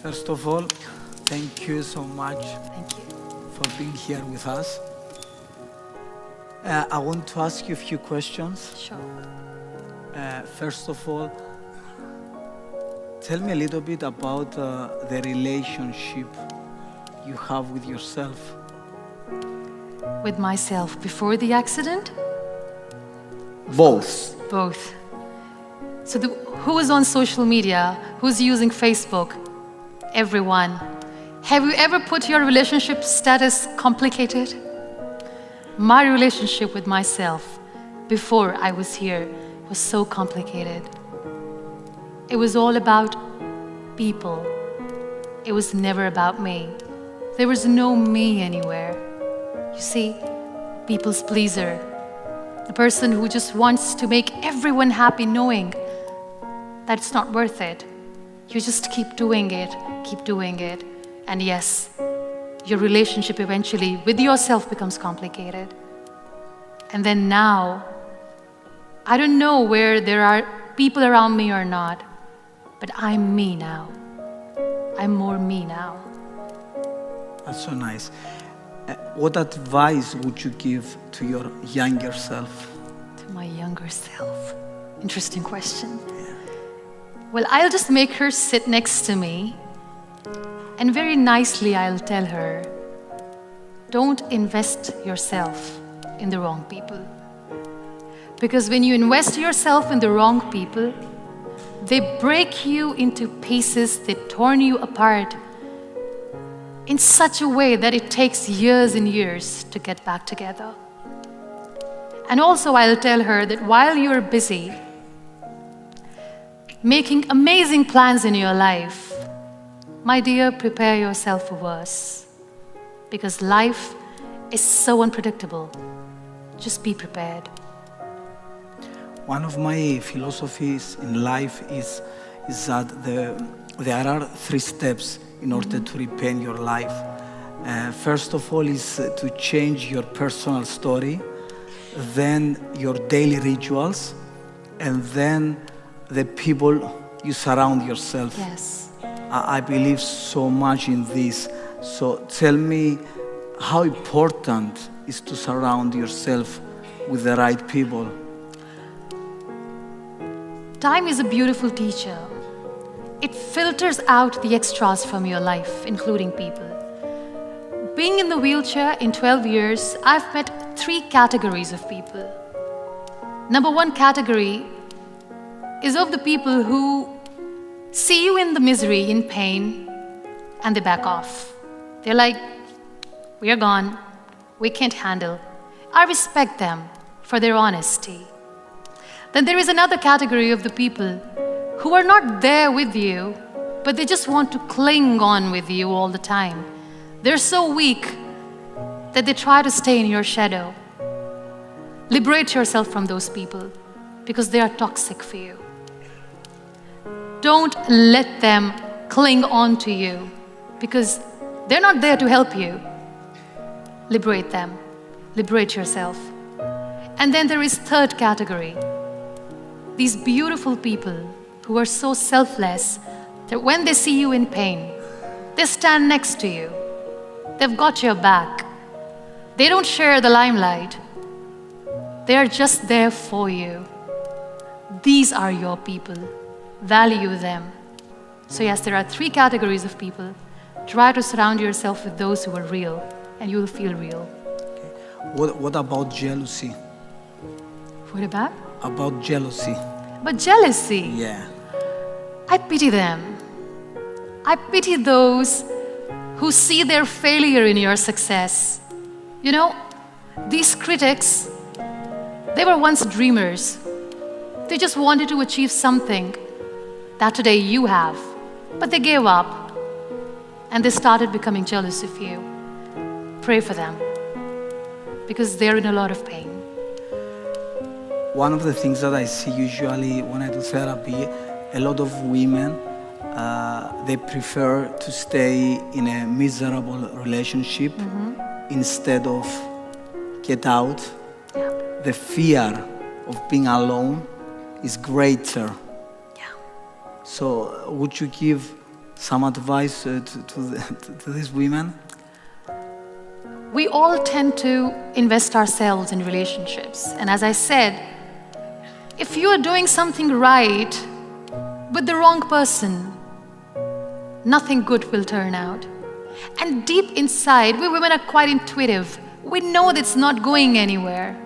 First of all, thank you so much Thank you. for being here with us. I want to ask you a few questions. Sure. First of all, tell me a little bit about the relationship you have with yourself. With myself before the accident? Both. Both. So who is on social media? Who's using Facebook? Everyone. Have you ever put your relationship status complicated? My relationship with myself before I was here was so complicated. It was all about people. It was never about me. There was no me anywhere. You see, people's pleaser. A person who just wants to make everyone happy knowing that it's not worth it. You just keep doing it. And yes, your relationship eventually with yourself becomes complicated. And then now, I don't know where there are people around me or not, but I'm me now. I'm more me now. That's so nice. What advice would you give to your younger self? To my younger self. Interesting question. Well, I'll just make her sit next to me, and very nicely I'll tell her, don't invest yourself in the wrong people. Because when you invest yourself in the wrong people, they break you into pieces, they torn you apart in such a way that it takes years and years to get back together. And also I'll tell her that while you're busy making amazing plans in your life, my dear, prepare yourself for worse. Because life is so unpredictable. Just be prepared. One of my philosophies in life is that there are 3 steps in order to repaint your life. First of all is to change your personal story, then your daily rituals, and then the people you surround yourself. Yes. I believe so much in this. So tell me how important is to surround yourself with the right people. Time is a beautiful teacher. It filters out the extras from your life, including people. Being in the wheelchair in 12 years, I've met 3 categories of people. Number 1 category is of the people who see you in the misery, in pain, and they back off. They're like, we are gone, we can't handle. I respect them for their honesty. Then there is another category of the people who are not there with you, but they just want to cling on with you all the time. They're so weak that they try to stay in your shadow. Liberate yourself from those people because they are toxic for you. Don't let them cling on to you because they're not there to help you. Liberate them. Liberate yourself. And then there is 3rd category. These beautiful people who are so selfless that when they see you in pain, they stand next to you. They've got your back. They don't share the limelight. They are just there for you. These are your people. Value them. So yes, there are 3 categories of people. Try to surround yourself with those who are real, and you will feel real. Okay. What about jealousy? What about? About jealousy. But jealousy. Yeah. I pity them. I pity those who see their failure in your success. You know, these critics, they were once dreamers. They just wanted to achieve something that today you have, but they gave up and they started becoming jealous of you. Pray for them because they're in a lot of pain. One of the things that I see usually when I do therapy, a lot of women, they prefer to stay in a miserable relationship instead of get out. Yeah. The fear of being alone is greater. Yeah. So would you give some advice to these women? We all tend to invest ourselves in relationships. And as I said, if you are doing something right with the wrong person, nothing good will turn out. And deep inside, we women are quite intuitive. We know that it's not going anywhere.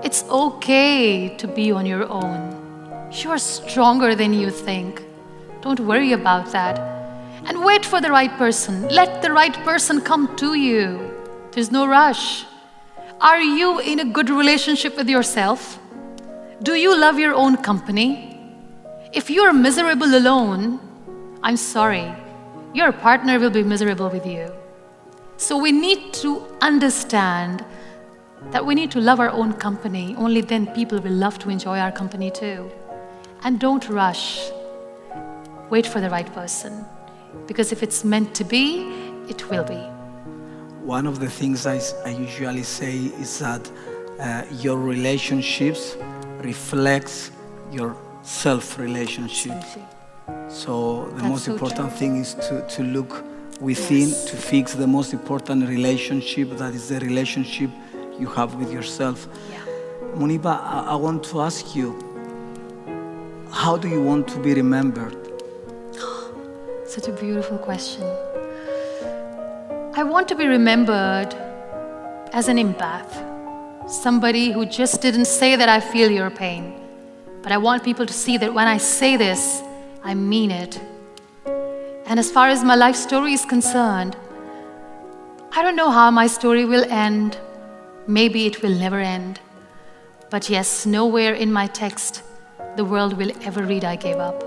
It's okay to be on your own. You are stronger than you think. Don't worry about that. And wait for the right person. Let the right person come to you. There's no rush. Are you in a good relationship with yourself? Do you love your own company? If you're miserable alone, I'm sorry, your partner will be miserable with you. So we need to understand that we need to love our own company. Only then people will love to enjoy our company too. And don't rush. Wait for the right person. Because if it's meant to be, it will be. One of the things I usually say is that your relationships reflects your self-relationship. So the most important thing is to look within, to fix the most important relationship, that is the relationship you have with yourself. Yeah. Muniba, I want to ask you, how do you want to be remembered? Such a beautiful question. I want to be remembered as an empath, somebody who just didn't say that I feel your pain, but I want people to see that when I say this, I mean it. And as far as my life story is concerned, I don't know how my story will end. Maybe it will never end. But yes, nowhere in my text the world will ever read I gave up.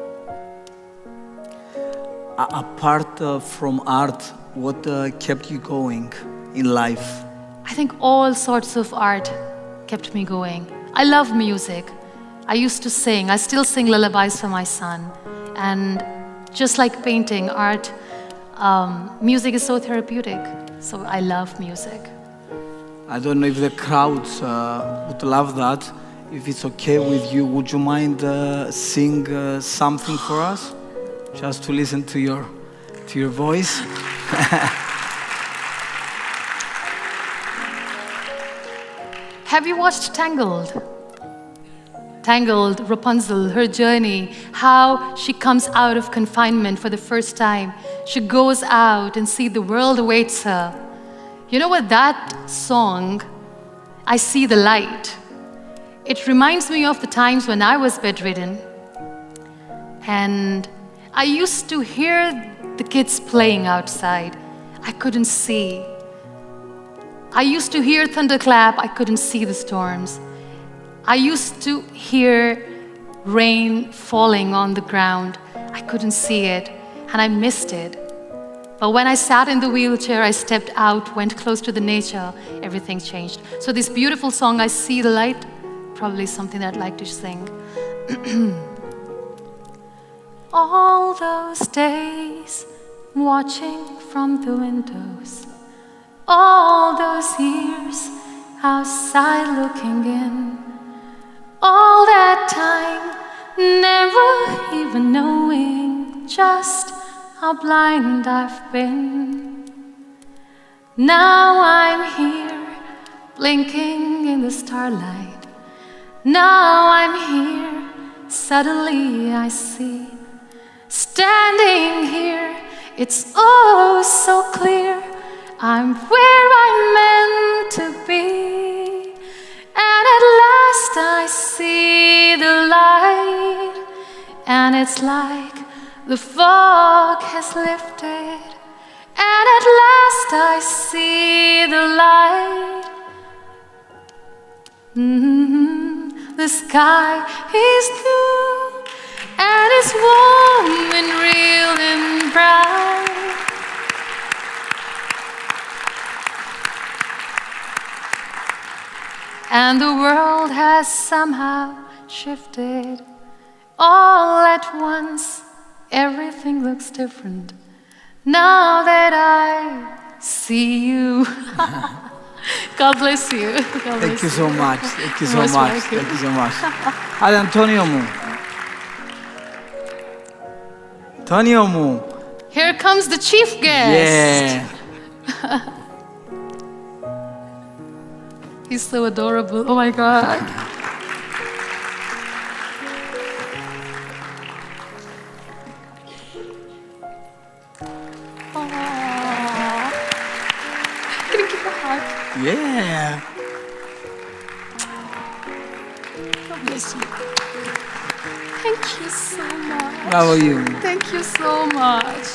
Apart from art, what kept you going in life? I think all sorts of art kept me going. I love music. I used to sing. I still sing lullabies for my son. And just like painting, art, music is so therapeutic. So I love music. I don't know if the crowds would love that. If it's okay with you, would you mind sing something for us? Just to listen to your voice. Have you watched Tangled? Tangled, Rapunzel, her journey, how she comes out of confinement for the first time. She goes out and sees the world awaits her. You know what, that song, I See the Light, it reminds me of the times when I was bedridden. And I used to hear the kids playing outside. I couldn't see. I used to hear thunderclap. I couldn't see the storms. I used to hear rain falling on the ground. I couldn't see it, and I missed it. But when I sat in the wheelchair, I stepped out, went close to the nature, everything changed. So this beautiful song, I See the Light, probably something that I'd like to sing. All those days watching from the windows, all those years outside looking in, all that time never even knowing just how blind I've been. Now I'm here blinking in the starlight. Now I'm here, suddenly I see. Standing here, it's oh so clear, I'm where I'm meant to be. And at last I see the light, and it's like the fog has lifted. And at last I see the light. The sky is blue, and it's warm and real and bright. And the world has somehow shifted. All at once, everything looks different. Now that I see you. God bless you. God bless Thank you so much. Thank you so Most much. welcome. Thank you so much. Hadi Antonio mu? Antonio Mu. Here comes the chief guest. Yeah. He's so adorable. Oh my God. Aww. Can you give a hug? Yeah. God bless you. Thank you so much. How are you? Thank you so much.